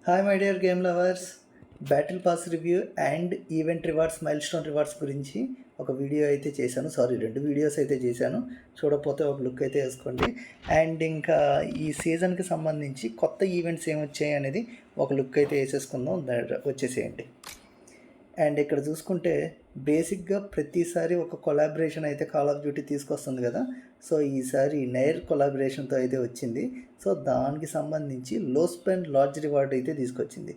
Hi my dear game lovers. Battle pass review and event rewards, mile stone rewards గురించి ఒక video అయితే చేశాను. రెండు వీడియోస్ అయితే చేశాను. చూడకపోతే ఒక లుక్ అయితే వేసుకోండి. అండ్ ఇంకా ఈ సీజన్కి సంబంధించి కొత్త ఈవెంట్స్ ఏమొచ్చాయి అనేది ఒక లుక్ అయితే వేసేసుకుందాం. వచ్చేసేయండి. అండ్ ఇక్కడ చూసుకుంటే బేసిక్గా ప్రతిసారి ఒక కొలాబరేషన్ అయితే కాల్ ఆఫ్ డ్యూటీ తీసుకొస్తుంది కదా. సో ఈసారి నైర్ కొలాబరేషన్తో అయితే వచ్చింది. సో దానికి సంబంధించి లో స్పెండ్ లార్జ్ రివార్డ్ అయితే తీసుకొచ్చింది.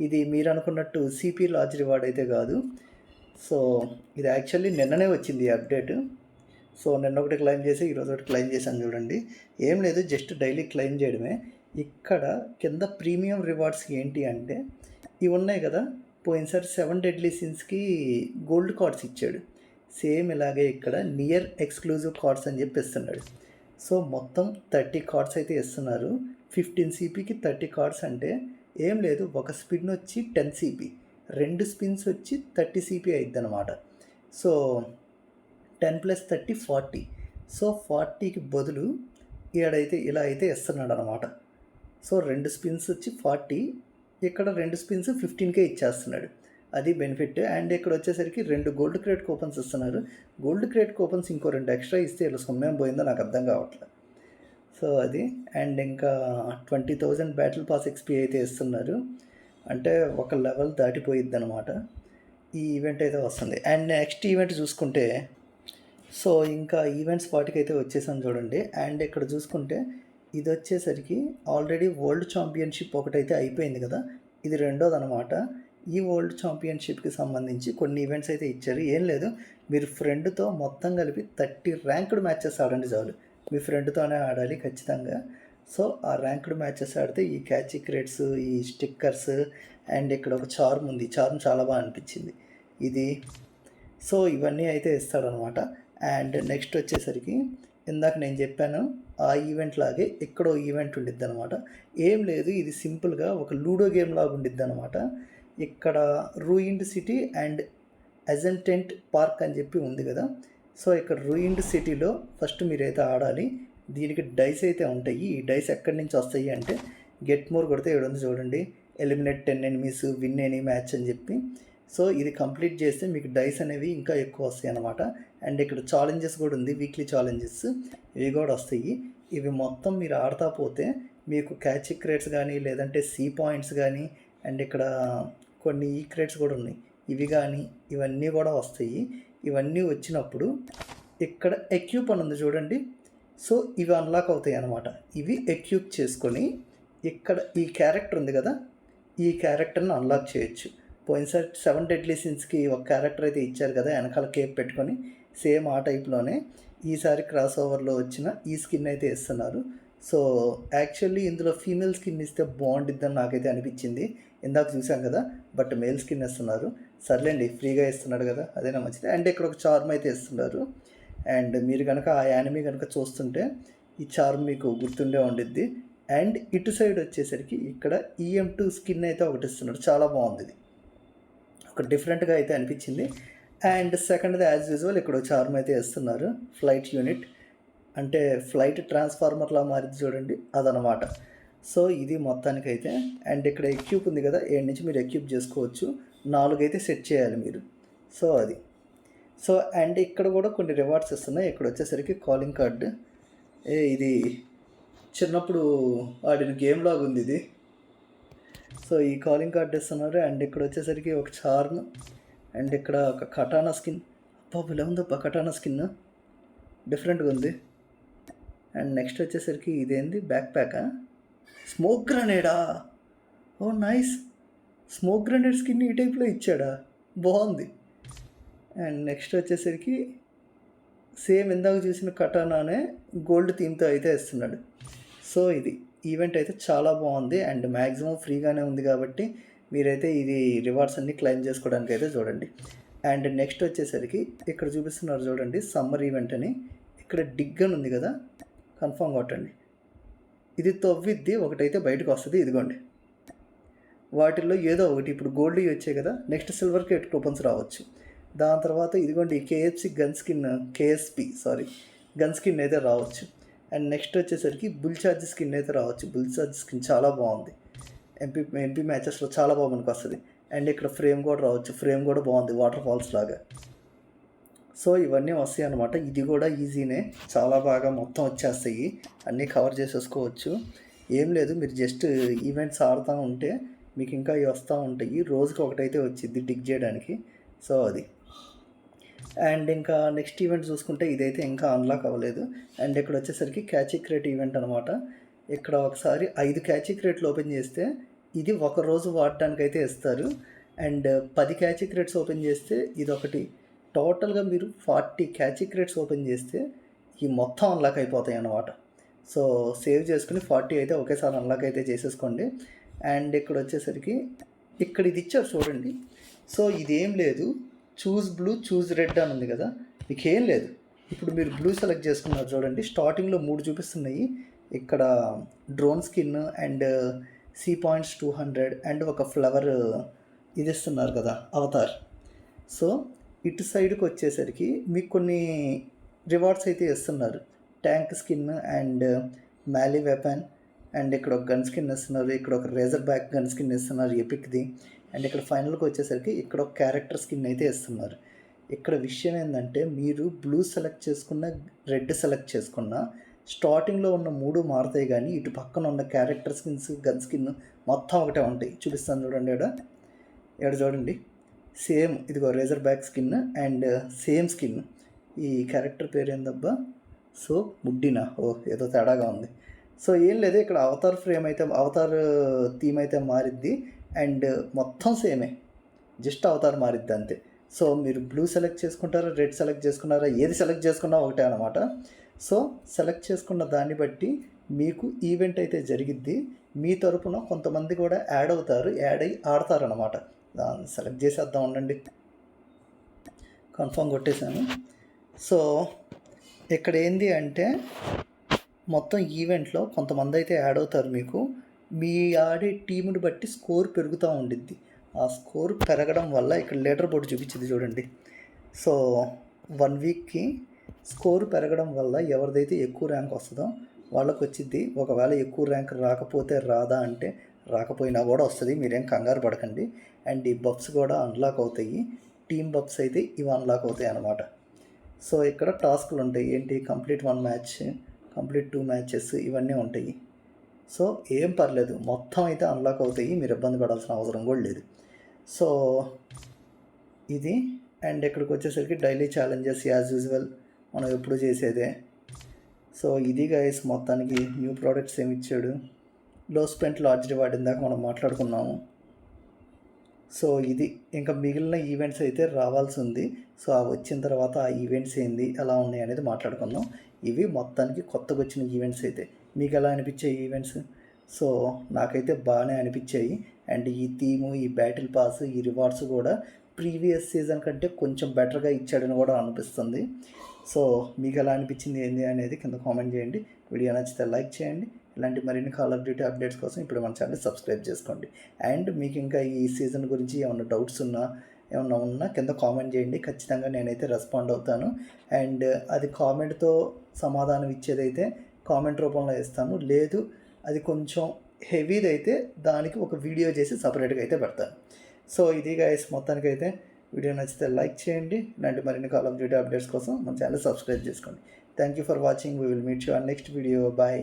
ఇది మీరు అనుకున్నట్టు సిపి లార్జ్ రివార్డ్ అయితే కాదు. సో ఇది యాక్చువల్లీ నిన్ననే వచ్చింది ఈ అప్డేట్. సో నిన్న ఒకటి క్లెయిమ్ చేసి ఈరోజు ఒకటి క్లెయిమ్ చేశాను చూడండి. ఏం లేదు, జస్ట్ డైలీ క్లెయిమ్ చేయడమే. ఇక్కడ కింద ప్రీమియం రివార్డ్స్ ఏంటి అంటే ఇవి ఉన్నాయి కదా. పోయినసారి 7 డెడ్లీ సిన్స్కి గోల్డ్ కార్డ్స్ ఇచ్చాడు. సేమ్ ఇలాగే ఇక్కడ నియర్ ఎక్స్క్లూజివ్ కార్డ్స్ అని చెప్పి ఇస్తున్నాడు. సో మొత్తం 30 కార్డ్స్ అయితే ఇస్తున్నారు. 15 సిపికి 30 కార్డ్స్ అంటే ఏం లేదు, ఒక స్పిన్ వచ్చి 10 సిపి, 2 స్పిన్స్ వచ్చి 30 సిపి అయిద్ది అనమాట. సో 10 + 30 40. సో 40కి బదులు ఈడైతే ఇలా అయితే ఇస్తున్నాడు అనమాట. సో 2 స్పిన్స్ వచ్చి 40, ఇక్కడ 2 స్పిన్స్ 15K ఇచ్చేస్తున్నాడు. అది బెనిఫిట్. అండ్ ఇక్కడ వచ్చేసరికి 2 గోల్డ్ క్రేట్ కూపన్స్ ఇస్తున్నారు. గోల్డ్ క్రేట్ కూపన్స్ ఇంకో 2 ఎక్స్ట్రా ఇస్తే ఇలా సొమ్మేం పోయిందో నాకు అర్థం కావట్లేదు. సో అది. అండ్ ఇంకా 20,000 బ్యాటిల్ పాస్ ఎక్స్పీ అయితే ఇస్తున్నారు. అంటే ఒక లెవెల్ దాటిపోయిద్ది అనమాట. ఈ ఈవెంట్ అయితే వస్తుంది. అండ్ నెక్స్ట్ ఈవెంట్ చూసుకుంటే సో ఇంకా ఈవెంట్స్ వాటికైతే వచ్చేసాను చూడండి. అండ్ ఇక్కడ చూసుకుంటే ఇది వచ్చేసరికి ఆల్రెడీ వరల్డ్ ఛాంపియన్షిప్ ఒకటైతే అయిపోయింది కదా. ఇది రెండోది అనమాట. ఈ వరల్డ్ ఛాంపియన్షిప్కి సంబంధించి కొన్ని ఈవెంట్స్ అయితే ఇచ్చారు. ఏం లేదు, మీరు ఫ్రెండ్తో మొత్తం కలిపి 30 ర్యాంక్డ్ మ్యాచెస్ ఆడండి చాలు. మీ ఫ్రెండ్తోనే ఆడాలి ఖచ్చితంగా. సో ఆ ర్యాంక్డ్ మ్యాచెస్ ఆడితే ఈ క్యాచ్ క్రేట్స్, ఈ స్టిక్కర్స్, అండ్ ఇక్కడ ఒక చార్మ్ ఉంది. చార్మ్ చాలా బాగా అనిపించింది ఇది. సో ఇవన్నీ అయితే ఇస్తాడనమాట. అండ్ నెక్స్ట్ వచ్చేసరికి ఇందాక నేను చెప్పాను ఆ ఈవెంట్ లాగే ఇక్కడో ఈవెంట్ ఉండిద్ది అనమాట. ఏం లేదు, ఇది సింపుల్గా ఒక లూడో గేమ్ లాగా ఉండిద్ది అనమాట. ఇక్కడ రూయిన్డ్ సిటీ అండ్ అజెంటెంట్ పార్క్ అని చెప్పి ఉంది కదా. సో ఇక్కడ రూయిన్డ్ సిటీలో ఫస్ట్ మీరైతే ఆడాలి. దీనికి డైస్ అయితే ఉంటాయి. ఈ డైస్ ఎక్కడి నుంచి వస్తాయి అంటే గెట్ మోర్ కొడితే ఇక్కడ ఉంది చూడండి, eliminate 10 enemies, win any match అని చెప్పి. సో ఇది కంప్లీట్ చేస్తే మీకు డైస్ అనేవి ఇంకా ఎక్కువ వస్తాయి అన్నమాట. అండ్ ఇక్కడ ఛాలెంజెస్ కూడా ఉంది, వీక్లీ ఛాలెంజెస్ ఇవి కూడా వస్తాయి. ఇవి మొత్తం మీరు ఆడుతూ పోతే మీకు క్యాచ్ క్రేట్స్ కానీ, లేదంటే సి పాయింట్స్ కానీ, అండ్ ఇక్కడ కొన్ని ఈ క్రేట్స్ కూడా ఉన్నాయి, ఇవి కానీ ఇవన్నీ కూడా వస్తాయి. ఇవన్నీ వచ్చినప్పుడు ఇక్కడ ఎక్యూప్ అని ఉంది చూడండి. సో ఇవి అన్లాక్ అవుతాయి అన్నమాట. ఇవి ఎక్యూప్ చేసుకొని ఇక్కడ ఈ క్యారెక్టర్ ఉంది కదా, ఈ క్యారెక్టర్ని అన్లాక్ చేయొచ్చు. పోయినసారి 7 డెడ్లీ సిన్స్కి ఒక క్యారెక్టర్ అయితే ఇచ్చారు కదా, వెనకాల కేప్ పెట్టుకొని. సేమ్ ఆ టైప్లోనే ఈసారి క్రాస్ ఓవర్లో వచ్చిన ఈ స్కిన్ అయితే ఇస్తున్నారు. సో యాక్చువల్లీ ఇందులో ఫీమేల్ స్కిన్ ఇస్తే బాగుండిద్దని నాకైతే అనిపించింది. ఇందాక చూసాం కదా, బట్ మేల్ స్కిన్ ఇస్తున్నారు. సర్లేండి, ఫ్రీగా ఇస్తున్నాడు కదా, అదేనా మంచిది. అండ్ ఇక్కడ ఒక చార్మ్ అయితే ఇస్తున్నారు. అండ్ మీరు కనుక ఆ యానిమీ కనుక చూస్తుంటే ఈ చార్మ్ మీకు గుర్తుండే ఉండిద్ది. అండ్ ఇటు సైడ్ వచ్చేసరికి ఇక్కడ EM2 స్కిన్ అయితే ఒకటి ఇస్తున్నాడు. చాలా బాగుంది, ఇది ఒక డిఫరెంట్గా అయితే అనిపించింది. అండ్ సెకండ్ది యాజ్ యూజువల్ ఇక్కడ చార్మ్ అయితే ఇస్తున్నారు. ఫ్లైట్ యూనిట్ అంటే ఫ్లైట్ ట్రాన్స్ఫార్మర్లా మారింది చూడండి, అదనమాట. సో ఇది మొత్తానికైతే. అండ్ ఇక్కడ ఎక్యూప్ ఉంది కదా, 7 నుంచి మీరు ఎక్యూప్ చేసుకోవచ్చు. 4 అయితే సెట్ చేయాలి మీరు. సో అది. సో అండ్ ఇక్కడ కూడా కొన్ని రివార్డ్స్ ఇస్తున్నాయి. ఇక్కడ వచ్చేసరికి కాలింగ్ కార్డు. ఇది చిన్నప్పుడు ఆడిన గేమ్ లాగా ఉంది ఇది. సో ఈ కాలింగ్ కార్డ్ ఇస్తున్నారు. అండ్ ఇక్కడ వచ్చేసరికి ఒక చార్మ్, అండ్ ఇక్కడ ఒక కటానా స్కిన్. అబ్బా ఇలా ఉందబ్బా కటానా స్కిన్, డిఫరెంట్గా ఉంది. అండ్ నెక్స్ట్ వచ్చేసరికి ఇదేంది, బ్యాక్ ప్యాకా, స్మోక్ గ్రనేడా. ఓ నైస్, స్మోక్ గ్రనేడ్ స్కిన్ ఈ టైప్లో ఇచ్చాడా, బాగుంది. అండ్ నెక్స్ట్ వచ్చేసరికి సేమ్ ఇందాక చూసిన కటానానే గోల్డ్ థీమ్తో అయితే ఇస్తున్నాడు. సో ఇది ఈవెంట్ అయితే చాలా బాగుంది. అండ్ మ్యాక్సిమం ఫ్రీగానే ఉంది కాబట్టి మీరైతే ఇది రివార్డ్స్ అన్నీ క్లెయిమ్ చేసుకోవడానికి అయితే చూడండి. అండ్ నెక్స్ట్ వచ్చేసరికి ఇక్కడ చూపిస్తున్నారు చూడండి, సమ్మర్ ఈవెంట్ అని. ఇక్కడ డిగ్ అని ఉంది కదా, కన్ఫామ్ కొట్టండి. ఇది తవ్విద్ది ఒకటైతే బయటకు వస్తుంది, ఇదిగోండి. వాటిల్లో ఏదో ఒకటి, ఇప్పుడు గోల్డ్ వచ్చాయి కదా, నెక్స్ట్ సిల్వర్ కేట్ కూపన్స్ రావచ్చు. దాని తర్వాత ఇదిగోండి KFC గన్ స్కిన్ అయితే రావచ్చు. అండ్ నెక్స్ట్ వచ్చేసరికి బుల్ ఛార్జ్ స్కిన్ అయితే రావచ్చు. బుల్ ఛార్జ్ స్కిన్ చాలా బాగుంది. ఎంపీ మ్యాచెస్లో చాలా బాగా పనికొస్తుంది. అండ్ ఇక్కడ ఫ్రేమ్ కూడా రావచ్చు, ఫ్రేమ్ కూడా బాగుంది వాటర్ ఫాల్స్ లాగా. సో ఇవన్నీ వస్తాయి అన్నమాట. ఇది కూడా ఈజీనే, చాలా బాగా మొత్తం వచ్చేస్తాయి, అన్నీ కవర్ చేసేసుకోవచ్చు. ఏం లేదు, మీరు జస్ట్ ఈవెంట్స్ ఆడుతూ ఉంటే మీకు ఇంకా ఇవి వస్తూ ఉంటాయి. రోజుకి ఒకటైతే వచ్చింది డిగ్ చేయడానికి. సో అది. అండ్ ఇంకా నెక్స్ట్ ఈవెంట్ చూసుకుంటే ఇదైతే ఇంకా అన్లాక్ అవ్వలేదు. అండ్ ఇక్కడ వచ్చేసరికి క్యాచీ క్రేట్ ఈవెంట్ అనమాట. ఇక్కడ ఒకసారి 5 క్యాచీ క్రేట్లు ఓపెన్ చేస్తే ఇది ఒక రోజు వాడడానికి అయితే ఇస్తారు. అండ్ 10 క్యాచీ క్రేట్స్ ఓపెన్ చేస్తే ఇది ఒకటి. టోటల్గా మీరు 40 క్యాచీ క్రేట్స్ ఓపెన్ చేస్తే ఈ మొత్తం అన్లాక్ అయిపోతాయి అన్నమాట. సో సేవ్ చేసుకుని 40 అయితే ఒకేసారి అన్లాక్ అయితే చేసేసుకోండి. అండ్ ఇక్కడ వచ్చేసరికి ఇక్కడ ఇది ఇచ్చారు చూడండి. సో ఇదేం లేదు, చూస్ బ్లూ చూస్ రెడ్ అని ఉంది కదా, మీకు ఏం లేదు. ఇప్పుడు మీరు బ్లూ సెలెక్ట్ చేసుకున్నారు చూడండి, స్టార్టింగ్లో 3 చూపిస్తున్నాయి. ఇక్కడ drone skin and C points 200 and ఒక ఫ్లవర్ ఇది ఇస్తున్నారు కదా అవతార్. సో ఇటు సైడ్కి వచ్చేసరికి మీకు కొన్ని రివార్డ్స్ అయితే ఇస్తున్నారు. Tank skin and Mali weapon and ఇక్కడ ఒక గన్ స్కిన్ ఇస్తున్నారు, ఇక్కడ ఒక రేజర్ బ్యాక్ గన్ స్కిన్ ఇస్తున్నారు ఎపిక్ది. అండ్ ఇక్కడ ఫైనల్కి వచ్చేసరికి ఇక్కడ ఒక క్యారెక్టర్ స్కిన్ అయితే ఇస్తున్నారు. ఇక్కడ విషయం ఏంటంటే మీరు బ్లూ సెలెక్ట్ చేసుకున్న రెడ్ సెలెక్ట్ చేసుకున్న స్టార్టింగ్లో ఉన్న 3 మారుతాయి, కానీ ఇటు పక్కన ఉన్న క్యారెక్టర్ స్కిన్స్ గన్ స్కిన్ మొత్తం ఒకటే ఉంటాయి. చూపిస్తాను చూడండి, ఇక్కడ చూడండి, సేమ్ ఇదిగో razor back skin and same skin. ఈ క్యారెక్టర్ పేరు ఏందబ్బా, సో ముడ్డినా, ఏదో తేడాగా ఉంది. సో ఏం లేదు, ఇక్కడ అవతార్ ఫ్రేమ్ అయితే అవతార్ థీమ్ అయితే మారిద్ది అండ్ మొత్తం సేమే, జస్ట్ అవతార్ మారిద్ది అంతే. సో మీరు బ్లూ సెలెక్ట్ చేసుకుంటారా, రెడ్ సెలెక్ట్ చేసుకున్నారా, ఏది సెలెక్ట్ చేసుకున్నా ఒకటే అనమాట. సో సెలెక్ట్ చేసుకున్న దాన్ని బట్టి మీకు ఈవెంట్ అయితే జరిగిద్ది. మీ తరపున కొంతమంది కూడా యాడ్ అవుతారు, యాడ్ అయ్యి ఆడతారనమాట. దాన్ని సెలెక్ట్ చేసేద్దాం ఉండండి, కన్ఫర్మ్ కొట్టేశాను. సో ఇక్కడ ఏంది అంటే మొత్తం ఈవెంట్లో కొంతమంది అయితే యాడ్ అవుతారు. మీకు మీ ఆడే టీముని బట్టి స్కోర్ పెరుగుతూ ఉండిద్ది. ఆ స్కోర్ పెరగడం వల్ల ఇక్కడ లీడర్ బోర్డు చూపించింది చూడండి. సో 1 వీక్కి స్కోర్ పెరగడం వల్ల ఎవరిదైతే ఎక్కువ ర్యాంక్ వస్తుందో వాళ్ళకి వచ్చిద్ది. ఒకవేళ ఎక్కువ ర్యాంక్ రాకపోతే రాదా అంటే రాకపోయినా కూడా వస్తుంది, మీరేం కంగారు పడకండి. అండ్ ఈ బఫ్స్ కూడా అన్లాక్ అవుతాయి, టీమ్ బఫ్స్ అయితే ఇవి అన్లాక్ అవుతాయి అన్నమాట. సో ఇక్కడ టాస్క్లు ఉంటాయి, ఏంటి కంప్లీట్ 1 మ్యాచ్, కంప్లీట్ 2 మ్యాచెస్, ఇవన్నీ ఉంటాయి. సో ఏం పర్లేదు, మొత్తం అయితే అన్లాక్ అవుతాయి, మీరు ఇబ్బంది పడాల్సిన అవసరం కూడా లేదు. సో ఇది. అండ్ ఇక్కడికి వచ్చేసరికి డైలీ ఛాలెంజెస్ యాజ్ యూజువల్ మనం ఎప్పుడు చేసేదే. సో ఇది గైస్, మొత్తానికి న్యూ ప్రోడక్ట్స్ ఏమి ఇచ్చాడు. లో స్పెంట్ లార్జ్ రివార్డ్ ఇందాక మనం మాట్లాడుకున్నాము. సో ఇది ఇంకా మిగిలిన ఈవెంట్స్ అయితే రావాల్సి ఉంది. సో ఆ వచ్చిన తర్వాత ఆ ఈవెంట్స్ ఏంది ఎలా ఉన్నాయి అనేది మాట్లాడుకుందాం. ఇవి మొత్తానికి కొత్తగా వచ్చిన ఈవెంట్స్ అయితే మీకు ఎలా అనిపించాయి ఈవెంట్స్? సో నాకైతే బాగానే అనిపించాయి. అండ్ ఈ థీము, ఈ బ్యాటిల్ పాస్, ఈ రివార్డ్స్ కూడా ప్రీవియస్ సీజన్ కంటే కొంచెం బెటర్గా ఇచ్చాడని కూడా అనిపిస్తుంది. సో మీకు ఎలా అనిపించింది ఏంది అనేది కింద కామెంట్ చేయండి. వీడియో నచ్చితే లైక్ చేయండి. ఇలాంటి మరిన్ని కాల్ ఆఫ్ డ్యూటీ అప్డేట్స్ కోసం ఇప్పుడు మన ఛానల్ సబ్స్క్రైబ్ చేసుకోండి. అండ్ మీకు ఇంకా ఈ సీజన్ గురించి ఏమన్నా డౌట్స్ ఉన్నా కింద కామెంట్ చేయండి, ఖచ్చితంగా నేనైతే రెస్పాండ్ అవుతాను. అండ్ అది కామెంట్తో సమాధానం ఇచ్చేదైతే కామెంట్ రూపంలో ఇస్తాను, లేదు అది కొంచెం హెవీది అయితే దానికి ఒక వీడియో చేసి సపరేట్గా అయితే పెడతాను. సో ఇది గైస్, మొత్తానికైతే వీడియో నచ్చితే లైక్ చేయండి. ఇలాంటి మరిన్ని కాల్ ఆఫ్ డ్యూటీ అప్డేట్స్ కోసం మన ఛానల్ సబ్స్క్రైబ్ చేసుకోండి. Thank you for watching. We will meet you on next video. Bye.